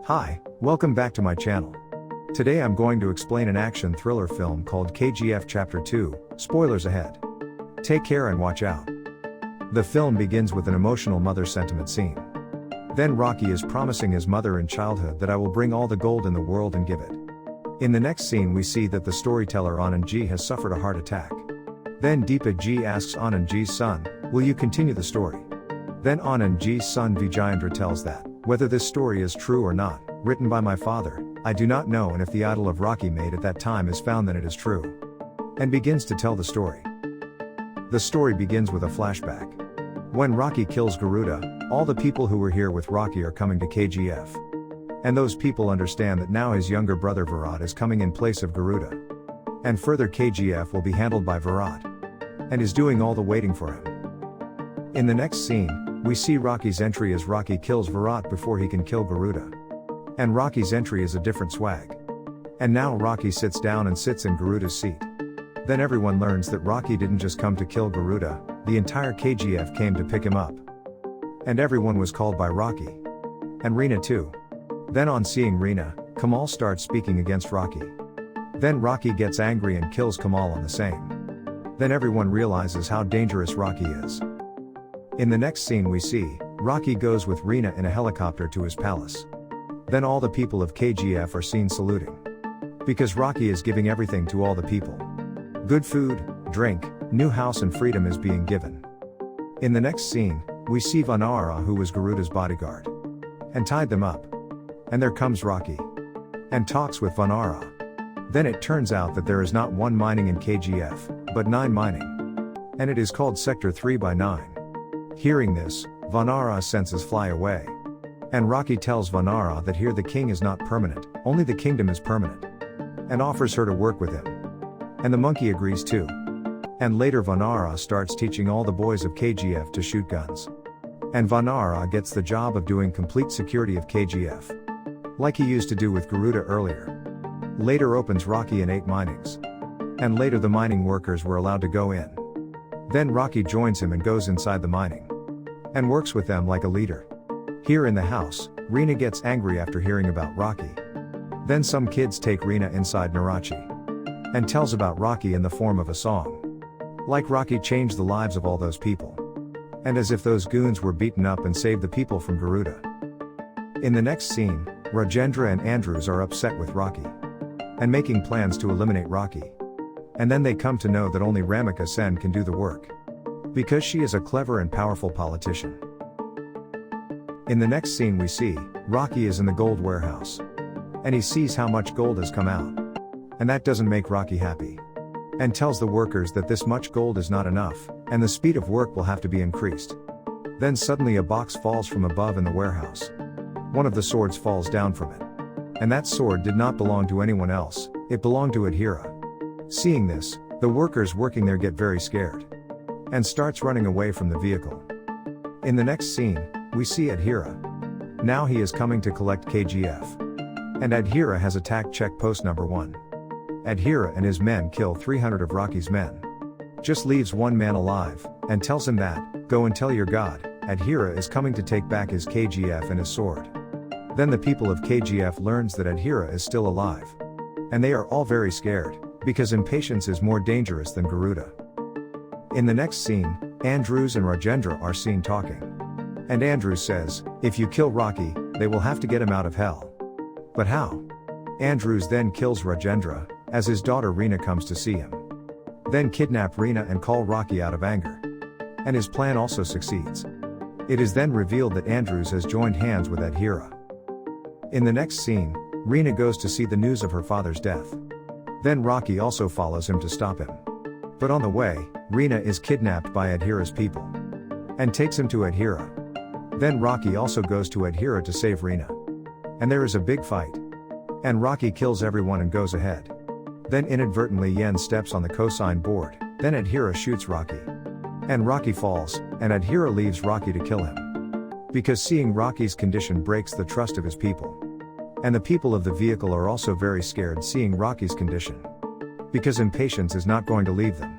Hi, welcome back to my channel. Today I'm going to explain an action thriller film called KGF Chapter 2, spoilers ahead. Take care and watch out. The film begins with an emotional mother sentiment scene. Then Rocky is promising his mother in childhood that I will bring all the gold in the world and give it. In the next scene we see that the storyteller Anand has suffered a heart attack. Then Deepak Ji asks Anand's son, will you continue the story? Then Anand's son Vijayendra tells that, whether this story is true or not, written by my father, I do not know, and if the idol of Rocky made at that time is found then it is true. And begins to tell the story. The story begins with a flashback. When Rocky kills Garuda, all the people who were here with Rocky are coming to KGF. And those people understand that now his younger brother Virat is coming in place of Garuda. And further KGF will be handled by Virat. And is doing all the waiting for him. In the next scene, we see Rocky's entry as Rocky kills Virat before he can kill Garuda. And Rocky's entry is a different swag. And now Rocky sits down and sits in Garuda's seat. Then everyone learns that Rocky didn't just come to kill Garuda, the entire KGF came to pick him up. And everyone was called by Rocky. And Reena too. Then on seeing Reena, Kamal starts speaking against Rocky. Then Rocky gets angry and kills Kamal on the same. Then everyone realizes how dangerous Rocky is. In the next scene we see, Rocky goes with Reena in a helicopter to his palace. Then all the people of KGF are seen saluting. Because Rocky is giving everything to all the people. Good food, drink, new house and freedom is being given. In the next scene, we see Vanara, who was Garuda's bodyguard. And tied them up. And there comes Rocky. And talks with Vanara. Then it turns out that there is not one mining in KGF, but 9 mining. And it is called Sector 3 by 9. Hearing this, Vanara's senses fly away. And Rocky tells Vanara that here the king is not permanent, only the kingdom is permanent. And offers her to work with him. And the monkey agrees too. And later Vanara starts teaching all the boys of KGF to shoot guns. And Vanara gets the job of doing complete security of KGF. Like he used to do with Garuda earlier. Later opens Rocky in 8 minings. And later the mining workers were allowed to go in. Then Rocky joins him and goes inside the mining. And works with them like a leader. Here in the house, Reena gets angry after hearing about Rocky. Then some kids take Reena inside Narachi. And tells about Rocky in the form of a song. Like Rocky changed the lives of all those people. And as if those goons were beaten up and saved the people from Garuda. In the next scene, Rajendra and Andrews are upset with Rocky. And making plans to eliminate Rocky. And then they come to know that only Ramika Sen can do the work. Because she is a clever and powerful politician. In the next scene we see, Rocky is in the gold warehouse. And he sees how much gold has come out. And that doesn't make Rocky happy. And tells the workers that this much gold is not enough, and the speed of work will have to be increased. Then suddenly a box falls from above in the warehouse. One of the swords falls down from it. And that sword did not belong to anyone else, it belonged to Adhira. Seeing this, the workers working there get very scared. And starts running away from the vehicle. In the next scene, we see Adhira. Now he is coming to collect KGF. And Adhira has attacked checkpost number 1. Adhira and his men kill 300 of Rocky's men. Just leaves one man alive, and tells him that, go and tell your god, Adhira is coming to take back his KGF and his sword. Then the people of KGF learns that Adhira is still alive. And they are all very scared, because impatience is more dangerous than Garuda. In the next scene, Andrews and Rajendra are seen talking. And Andrews says, if you kill Rocky, they will have to get him out of hell. But how? Andrews then kills Rajendra, as his daughter Reena comes to see him. Then kidnap Reena and call Rocky out of anger. And his plan also succeeds. It is then revealed that Andrews has joined hands with Adhira. In the next scene, Reena goes to see the news of her father's death. Then Rocky also follows him to stop him. But on the way, Reena is kidnapped by Adhira's people. And takes him to Adhira. Then Rocky also goes to Adhira to save Reena. And there is a big fight. And Rocky kills everyone and goes ahead. Then inadvertently Yen steps on the cosign board, then Adhira shoots Rocky. And Rocky falls, and Adhira leaves Rocky to kill him. Because seeing Rocky's condition breaks the trust of his people. And the people of the vehicle are also very scared seeing Rocky's condition. Because impatience is not going to leave them.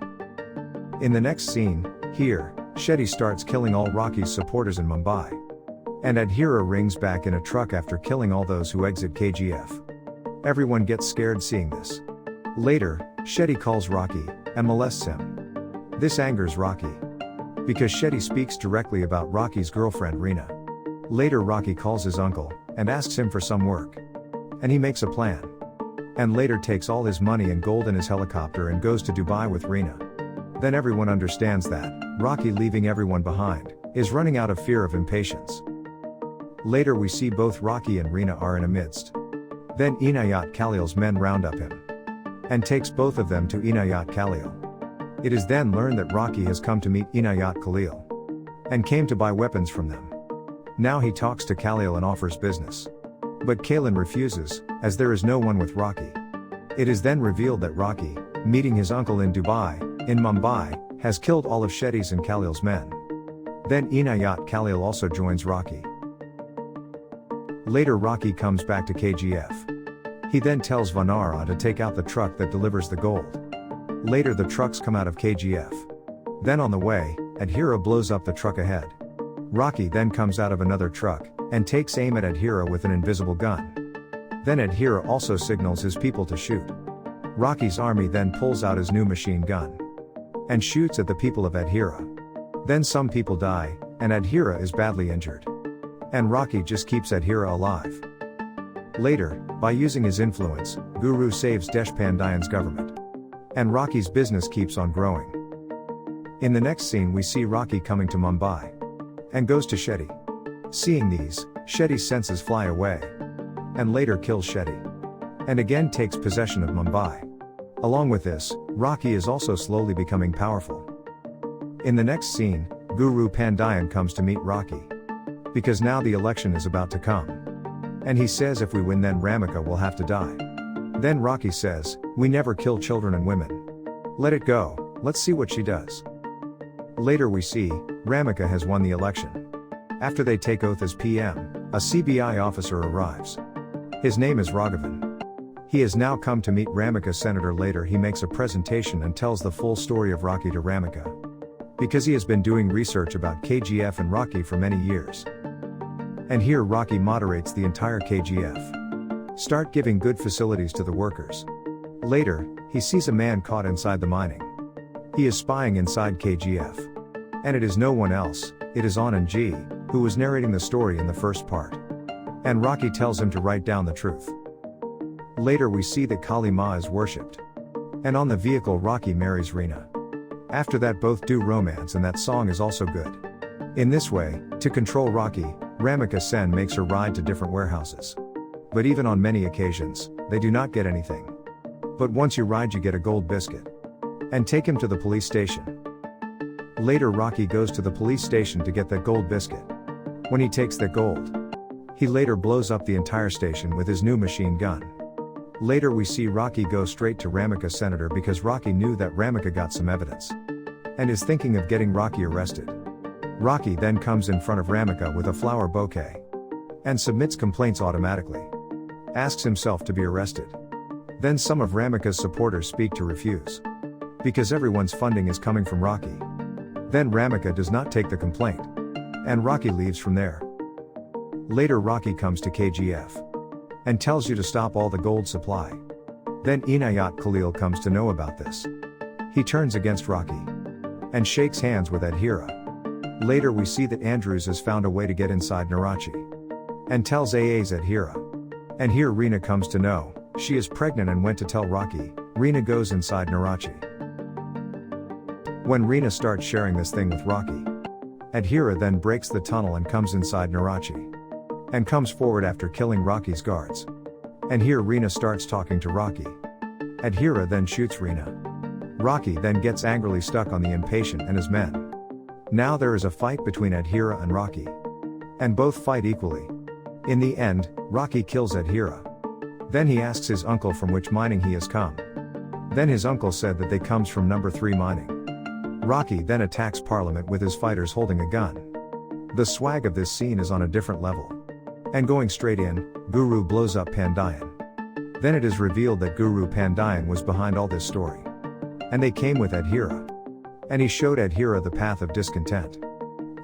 In the next scene, here, Shetty starts killing all Rocky's supporters in Mumbai. And Adhira rings back in a truck after killing all those who exit KGF. Everyone gets scared seeing this. Later, Shetty calls Rocky and molests him. This angers Rocky, because Shetty speaks directly about Rocky's girlfriend Reena. Later Rocky calls his uncle and asks him for some work. And he makes a plan. And later takes all his money and gold in his helicopter and goes to Dubai with Reena. Then everyone understands that Rocky, leaving everyone behind, is running out of fear of impatience. Later we see both Rocky and Reena are in a midst. Then Inayat Khalil's men round up him and takes both of them to Inayat Khalil. It is then learned that Rocky has come to meet Inayat Khalil and came to buy weapons from them. Now he talks to Khalil and offers business. But Kalin refuses, as there is no one with Rocky. It is then revealed that Rocky, meeting his uncle in Mumbai, has killed all of Shetty's and Khalil's men. Then Inayat Khalil also joins Rocky. Later Rocky comes back to KGF. He then tells Vanara to take out the truck that delivers the gold. Later the trucks come out of KGF. Then on the way, Adhira blows up the truck ahead. Rocky then comes out of another truck and takes aim at Adhira with an invisible gun. Then Adhira also signals his people to shoot. Rocky's army then pulls out his new machine gun and shoots at the people of Adhira. Then some people die, and Adhira is badly injured. And Rocky just keeps Adhira alive. Later, by using his influence, Guru saves Deshpandian's government. And Rocky's business keeps on growing. In the next scene we see Rocky coming to Mumbai and goes to Shetty. Seeing these, Shetty's senses fly away and later kills Shetty and again takes possession of Mumbai. Along with this, Rocky is also slowly becoming powerful. In the next scene, Guru Pandian comes to meet Rocky because now the election is about to come. And he says if we win then Ramika will have to die. Then Rocky says, we never kill children and women. Let it go, let's see what she does. Later we see, Ramika has won the election. After they take oath as PM, a CBI officer arrives. His name is Raghavan. He has now come to meet Ramika's senator. Later he makes a presentation and tells the full story of Rocky to Ramika. Because he has been doing research about KGF and Rocky for many years. And here Rocky moderates the entire KGF. Start giving good facilities to the workers. Later, he sees a man caught inside the mining. He is spying inside KGF. And it is no one else, it is Anand G, who was narrating the story in the first part. And Rocky tells him to write down the truth. Later we see that Kali Ma is worshipped. And on the vehicle Rocky marries Reena. After that both do romance and that song is also good. In this way, to control Rocky, Ramika Sen makes her ride to different warehouses. But even on many occasions, they do not get anything. But once you ride you get a gold biscuit. And take him to the police station. Later Rocky goes to the police station to get that gold biscuit. When he takes that gold, he later blows up the entire station with his new machine gun. Later we see Rocky go straight to Ramika's senator because Rocky knew that Ramika got some evidence. And is thinking of getting Rocky arrested. Rocky then comes in front of Ramika with a flower bouquet. And submits complaints automatically. Asks himself to be arrested. Then some of Ramika's supporters speak to refuse. Because everyone's funding is coming from Rocky. Then Ramika does not take the complaint. And Rocky leaves from there. Later Rocky comes to KGF. And tells you to stop all the gold supply. Then Inayat Khalil comes to know about this. He turns against Rocky. And shakes hands with Adhira. Later we see that Andrews has found a way to get inside Narachi. And tells AA's Adhira. And here Reena comes to know, she is pregnant and went to tell Rocky. Reena goes inside Narachi. When Reena starts sharing this thing with Rocky, Adhira then breaks the tunnel and comes inside Narachi. And comes forward after killing Rocky's guards. And here Reena starts talking to Rocky. Adhira then shoots Reena. Rocky then gets angrily stuck on the impatient and his men. Now there is a fight between Adhira and Rocky. And both fight equally. In the end, Rocky kills Adhira. Then he asks his uncle from which mining he has come. Then his uncle said that they comes from number 3 mining. Rocky then attacks Parliament with his fighters holding a gun. The swag of this scene is on a different level. And going straight in, Guru blows up Pandian. Then it is revealed that Guru Pandian was behind all this story. And they came with Adhira. And he showed Adhira the path of discontent.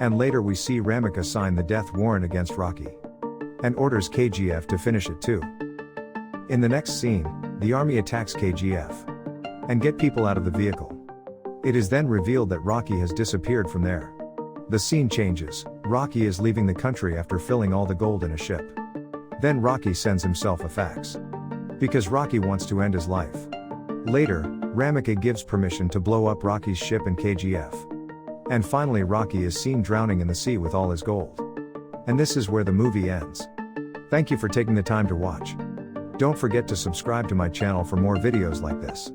And later we see Ramika sign the death warrant against Rocky. And orders KGF to finish it too. In the next scene, the army attacks KGF. And get people out of the vehicle. It is then revealed that Rocky has disappeared from there. The scene changes, Rocky is leaving the country after filling all the gold in a ship. Then Rocky sends himself a fax. Because Rocky wants to end his life. Later, Ramika gives permission to blow up Rocky's ship and KGF. And finally Rocky is seen drowning in the sea with all his gold. And this is where the movie ends. Thank you for taking the time to watch. Don't forget to subscribe to my channel for more videos like this.